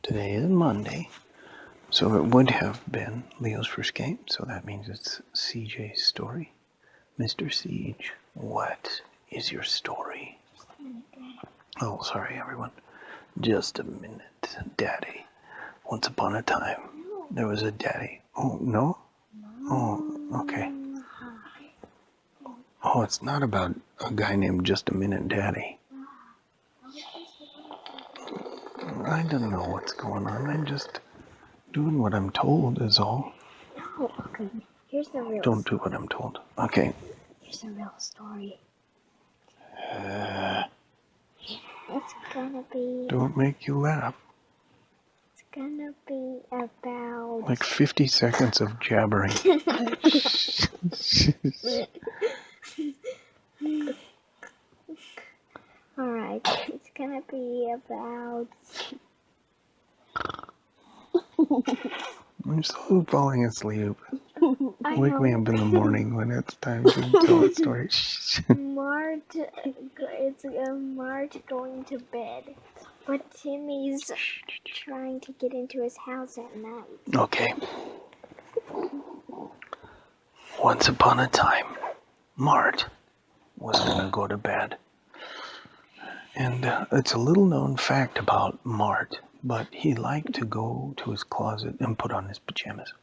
Today is Monday, so it would have been Leo's first game, so that means it's CJ's story. Mr. Siege, what is your story? Oh, sorry, everyone. Just a minute. Daddy. Once upon a time, there was a daddy. Oh, no? Oh, okay. Oh, it's not about a guy named Just a Minute Daddy. I don't know what's going on. I'm just doing what I'm told is all. Oh, okay. Here's the real Don't do what I'm told. Okay. Here's the real story. It's gonna be... Don't make you laugh. It's gonna be about... Like 50 seconds of jabbering. Alright, it's gonna be about... I'm still falling asleep. Wake know. me up in the morning when it's time to tell a story. Mart... It's Mart going to bed. But Timmy's trying to get into his house at night. Okay. Once upon a time, Mart was gonna go to bed. And it's a little known fact about Mart, but he liked to go to his closet and put on his pajamas.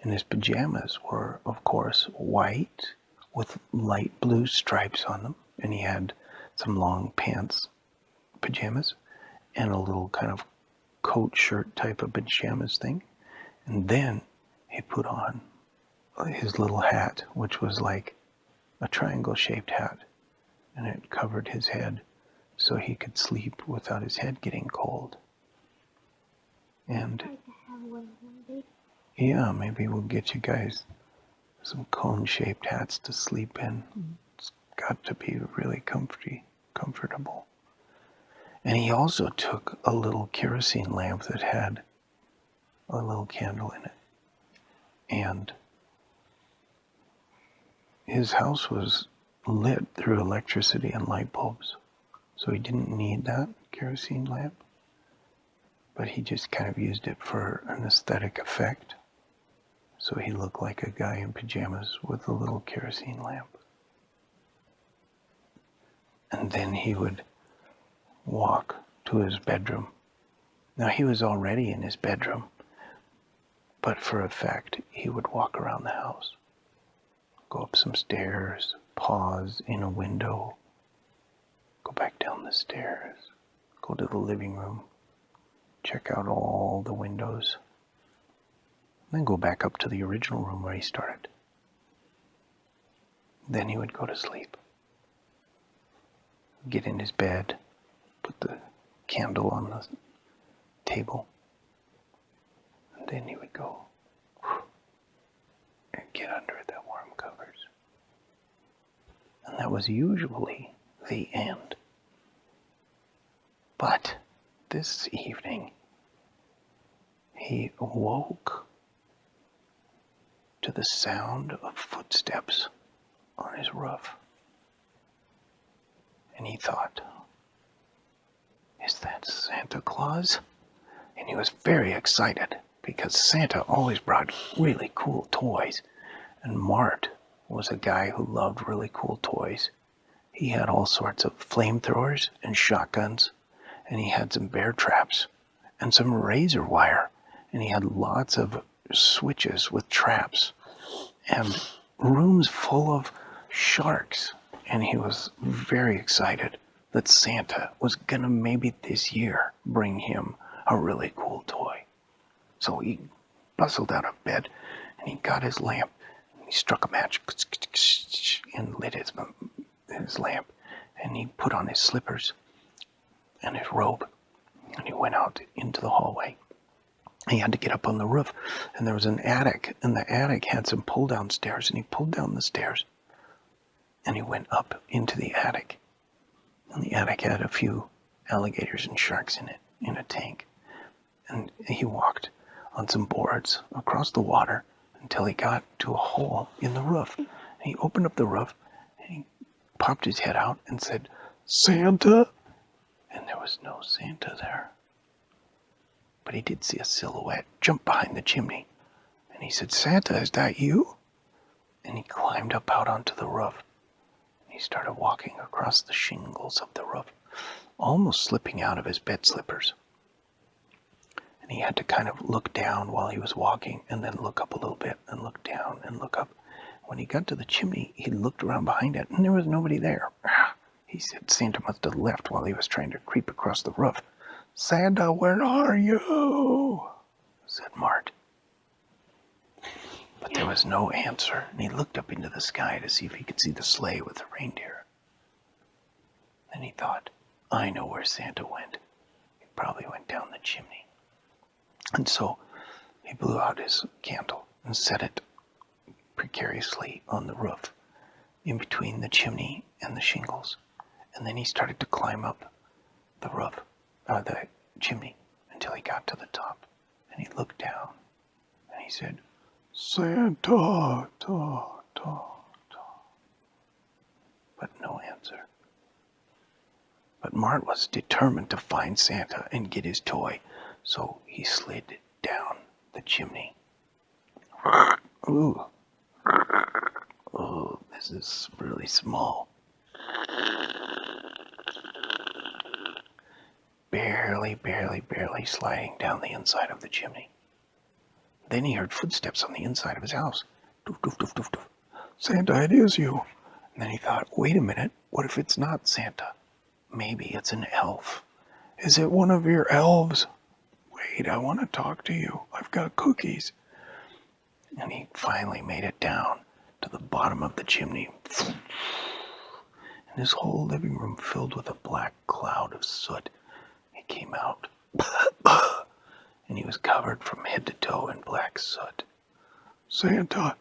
And his pajamas were, of course, white with light blue stripes on them. And he had some long pants pajamas and a little kind of coat shirt type of pajamas thing. And then he put on his little hat, which was like a triangle shaped hat. And it covered his head so he could sleep without his head getting cold. And yeah, maybe we'll get you guys some cone-shaped hats to sleep in. It's got to be really comfortable. And he also took a little kerosene lamp that had a little candle in it. And his house was lit through electricity and light bulbs. So he didn't need that kerosene lamp. But he just kind of used it for an aesthetic effect. So he looked like a guy in pajamas with a little kerosene lamp. And then he would walk to his bedroom. Now he was already in his bedroom, but for effect, he would walk around the house, go up some stairs, pause in a window, go back down the stairs, go to the living room, check out all the windows, then go back up to the original room where he started. Then he would go to sleep, get in his bed, put the candle on the table, and then he would go and get under the warm covers. And that was usually the end. But this evening, he woke to the sound of footsteps on his roof. And he thought, is that Santa Claus? And he was very excited because Santa always brought really cool toys. And Mart was a guy who loved really cool toys. He had all sorts of flamethrowers and shotguns, and he had some bear traps and some razor wire, and he had lots of switches with traps and rooms full of sharks. And he was very excited that Santa was gonna maybe this year bring him a really cool toy. So he bustled out of bed and he got his lamp and he struck a match and lit his lamp, and he put on his slippers and his robe and he went out into the hallway. He had to get up on the roof, and there was an attic, and the attic had some pull down stairs, and he pulled down the stairs and he went up into the attic. And the attic had a few alligators and sharks in it, in a tank. And he walked on some boards across the water until he got to a hole in the roof. And he opened up the roof and he popped his head out and said, "Santa?" And there was no Santa there. but he did see a silhouette jump behind the chimney. And he said, "Santa, is that you?" And he climbed up out onto the roof. He started walking across the shingles of the roof, almost slipping out of his bed slippers. And he had to kind of look down while he was walking, and then look up a little bit, and look down, and look up. When he got to the chimney, he looked around behind it, and there was nobody there. He said Santa must have left while he was trying to creep across the roof. "Santa, where are you?" said Mart. But there was no answer, and he looked up into the sky to see if he could see the sleigh with the reindeer. Then he thought, "I know where Santa went. He probably went down the chimney." And so he blew out his candle and set it precariously on the roof, in between the chimney and the shingles. And then he started to climb up the roof, the chimney, until he got to the top. And he looked down, and he said, "Santa, ta, ta, ta." But no answer. But Mart was determined to find Santa and get his toy, so he slid down the chimney. Ooh. Oh, this is really small. Barely sliding down the inside of the chimney. Then he heard footsteps on the inside of his house. Doof, doof, doof, doof, doof. "Santa, it is you." And then he thought, wait a minute, what if it's not Santa? Maybe it's an elf. "Is it one of your elves?" "Wait, I want to talk to you. I've got cookies." And he finally made it down to the bottom of the chimney. And his whole living room filled with a black cloud of soot. He came out, and he was covered from head to toe in black soot. "Santa,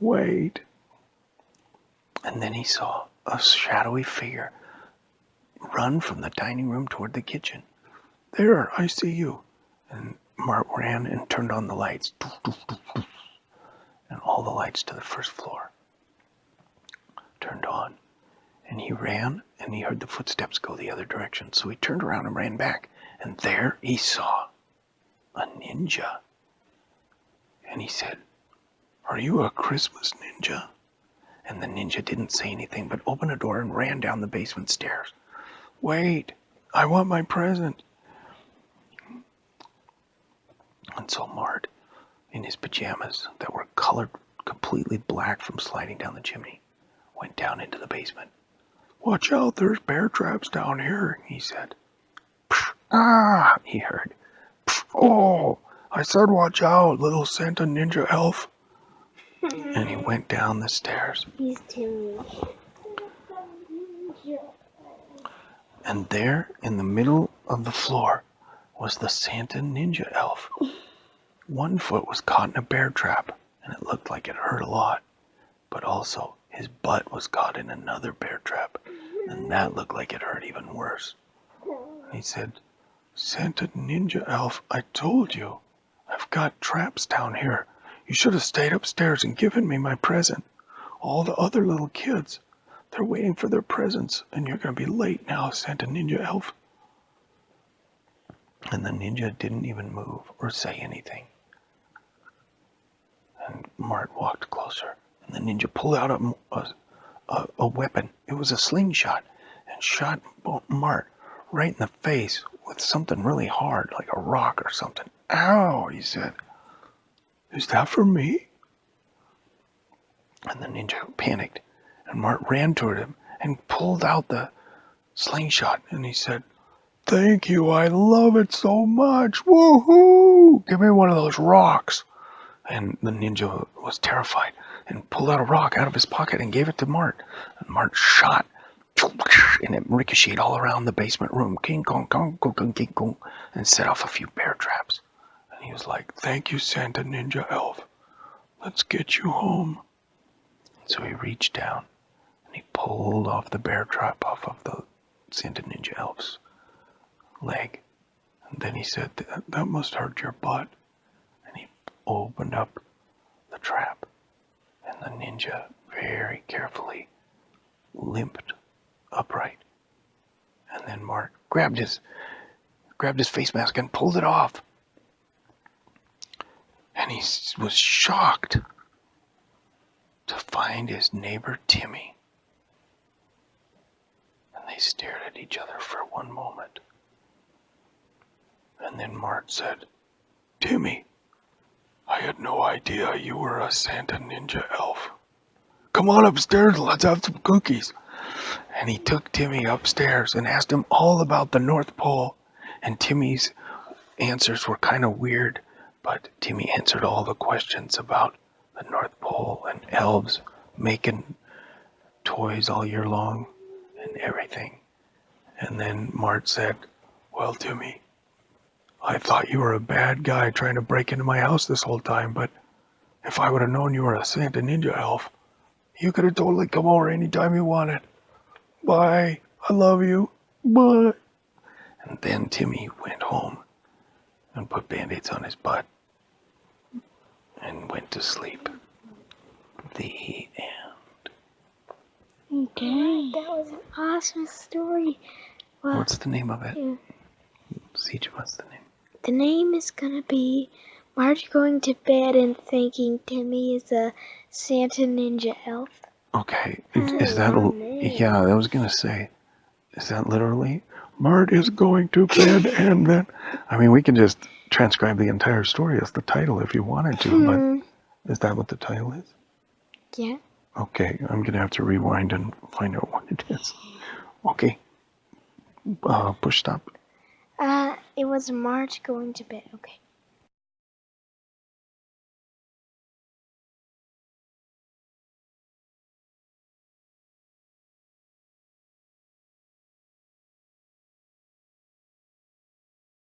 wait." And then he saw a shadowy figure run from the dining room toward the kitchen. "There, I see you." And Mart ran and turned on the lights. Doof, doof, doof, doof. And all the lights to the first floor turned on. And he ran, and he heard the footsteps go the other direction. So he turned around and ran back. And there he saw a ninja. And he said, "Are you a Christmas ninja?" And the ninja didn't say anything, but opened a door and ran down the basement stairs. "Wait, I want my present." And so Mart, in his pajamas that were colored completely black from sliding down the chimney, went down into the basement. "Watch out, there's bear traps down here," he said. "Psh, ah," he heard. "Psh, oh, I said watch out, little Santa ninja elf." And he went down the stairs. He's Timmy. And there, in the middle of the floor, was the Santa ninja elf. One foot was caught in a bear trap, and it looked like it hurt a lot. But also, his butt was caught in another bear trap, and that looked like it hurt even worse. And he said, "Santa ninja elf, I told you. I've got traps down here. You should have stayed upstairs and given me my present. All the other little kids, they're waiting for their presents, and you're going to be late now, Santa ninja elf." And the ninja didn't even move or say anything. And Mart walked closer, and the ninja pulled out a weapon. It was a slingshot, and shot Mart right in the face with something really hard, like a rock or something. "Ow," he said. "Is that for me?" And the ninja panicked, and Mart ran toward him and pulled out the slingshot, and he said, "Thank you, I love it so much. Woohoo! Give me one of those rocks." And the ninja was terrified and pulled out a rock out of his pocket and gave it to Mart. And Mart shot, and it ricocheted all around the basement room, king kong kong kong king kong, and set off a few bear traps. And he was like, "Thank you, Santa ninja elf. Let's get you home." So he reached down and he pulled off the bear trap off of the Santa ninja elf's leg. And then he said, "That must hurt your butt." And he opened up the trap, and the ninja very carefully limped upright. And then Mart grabbed his face mask and pulled it off. And he was shocked to find his neighbor Timmy. And they stared at each other for one moment. And then Mart said, "Timmy, I had no idea you were a Santa Ninja elf. Come on upstairs and let's have some cookies." And he took Timmy upstairs and asked him all about the North Pole. And Timmy's answers were kind of weird, but Timmy answered all the questions about the North Pole and elves making toys all year long and everything. And then Mart said, "Well, Timmy, I thought you were a bad guy trying to break into my house this whole time, but if I would have known you were a Santa Ninja elf, you could have totally come over anytime you wanted. Bye. I love you. Bye." And then Timmy went home and put Band-Aids on his butt and went to sleep. The end. Okay. That was an awesome story. Well, What's the name of it? Yeah. CJ, what's the name? The name is gonna be Marge going to bed and thinking Timmy is a Santa Ninja elf. Okay. That's Is a that... long name. Yeah, I was going to say, is that literally? Mart is going to bed and then... I mean, we can just transcribe the entire story as the title if you wanted to, but is that what the title is? Yeah. Okay, I'm going to have to rewind and find out what it is. Okay. Push stop. It was Marge going to bed. Okay.